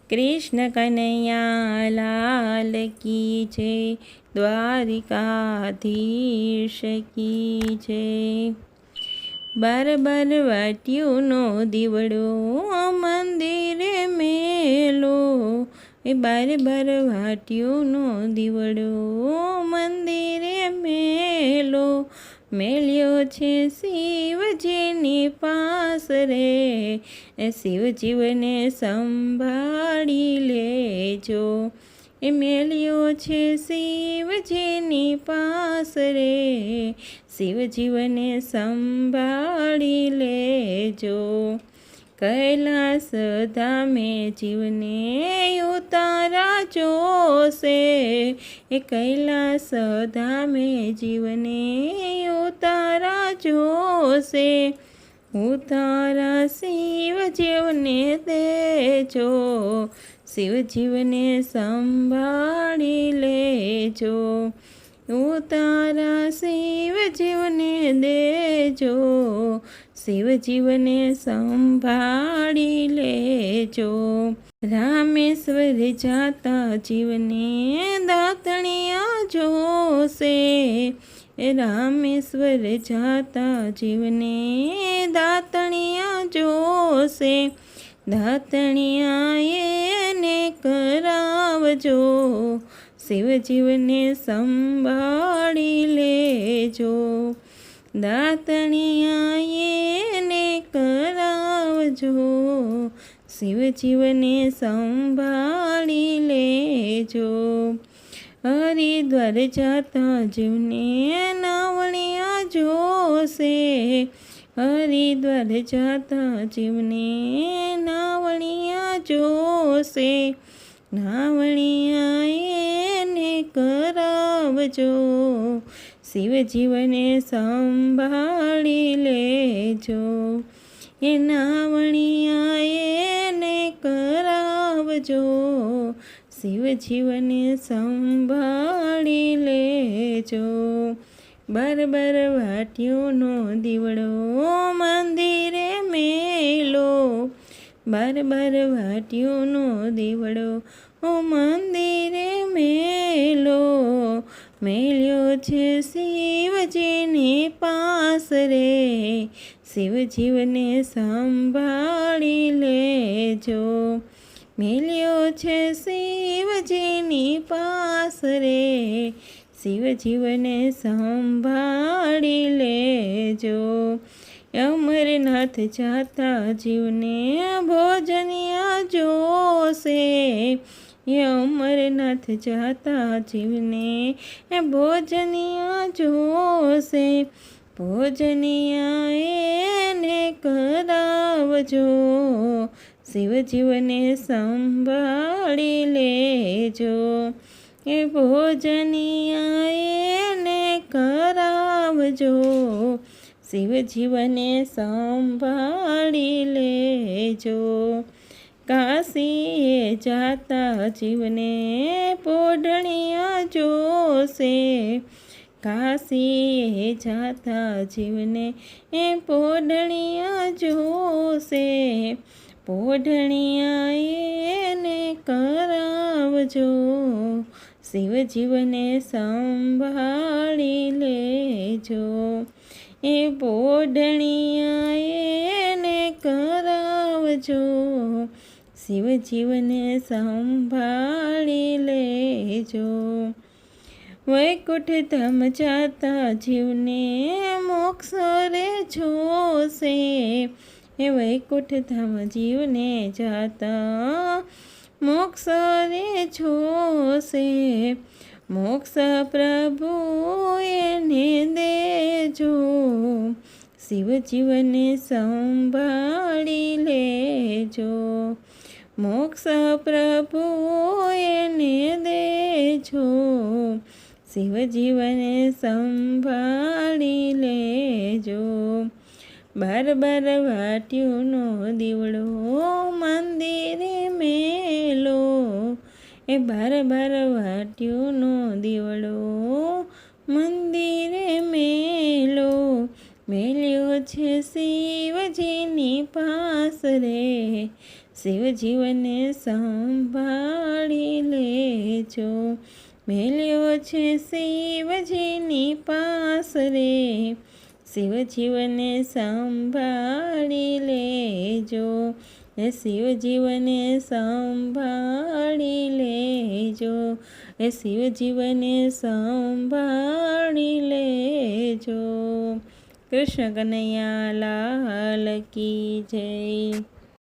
कृष्ण कन्हैया लाल की जय, द्वारिकाधीश की जय। बार बार वाट्यूनो दीवड़ो मंदिरे मेलो, बार बार वाट्यूनो दीवड़ो मंदिरे मेलो। मेल्यो छे शिवजीनी पास रे, शिवजीवने संभाળી लेजो। मेल्यो छे शिवजीनी पास रे, शिवजीवने संभाળી लेजो। कैलास धामे जीवने उतारा जोसे, कैलास धामे जीवने उतारा जोसे। उतारा शिवजीवने देजो, शिवजीवने संभाળી लेजो। उतारा शिवजीवने देजो, शिवजीवने संभाળી लेजो। रामेश्वर जाता जीवने दातणिया जोसे, रामेश्वर जाता जीवने दातणिया जोसे। दातणिया एने करावजो, शिवजीवने संभाળી लेजो। दातणिया एने करावजो, शिवजीवने संभाળી लेजो। हरिद्वार जाता जीवने नावणिया जोसे, हरिद्वार जाता जीवने नावणिया जोसे। नावणिया एने करावजो, शिवजीवने संभाળી लेजो। नावणिया एने करावजो, शिवजीवने संभाળી लेजो। बार बार वाट्यूनो दीवड़ो मंदिरे मेलो, बार बार वाट्यूनो दीवड़ो मंदिरे मेलो। मेल्यो छे शिवजीनी पास रे, शिवजीवने संभाળી लेजो। मेल्यो छे शिवजीनी पास रे, शिवजीवने संभाળી लेजो। अमरनाथ जाता जीवने भोजनिया जोसे, अमरनाथ जाता जीवने भोजनिया जोसे। भोजनिया एने करावजो, शिवजीवने संभाળી लेजो। भोजनिया एने करावजो, शिवजीवने संभाળી लेजो। काशीए जाता जीवने पोढणिया जोसे, काशीए जाता जीवने पोढणिया जोसे। पोढणिया एने करावजो, शिवजीवने संभाળી लेजो। पोढणिया एने करावजो, शिवजीवने संभाળી लेजो। वैकुंठ धाम जाता जीवने मोक्ष रे जोसे, वैकुंठ धाम जीवने जाता मोक्ष रे जोसे। मोक्ष प्रभु एने देजो, शिवजीवने संभाળી लेजो। मोक्ष प्रभु एने देजो, शिवजीवने संभाળી लेजो। बार बार वाट्यूनो दीवड़ो मंदिरे मेलो, बार बार वाट्यूनो दीवड़ो मंदिरे मेलो। मेल्यो छे शिवजीनी पास रे, શિવજીવને સંભાળી લેજો. મેલ્યો છે શિવજીની પાસ રે, શિવજીવને સંભાળી લેજો. શિવજીવને સંભાળી લેજો. શિવજીવને સંભાળી લેજો. કૃષ્ણ કનૈયા લાલ કી જય.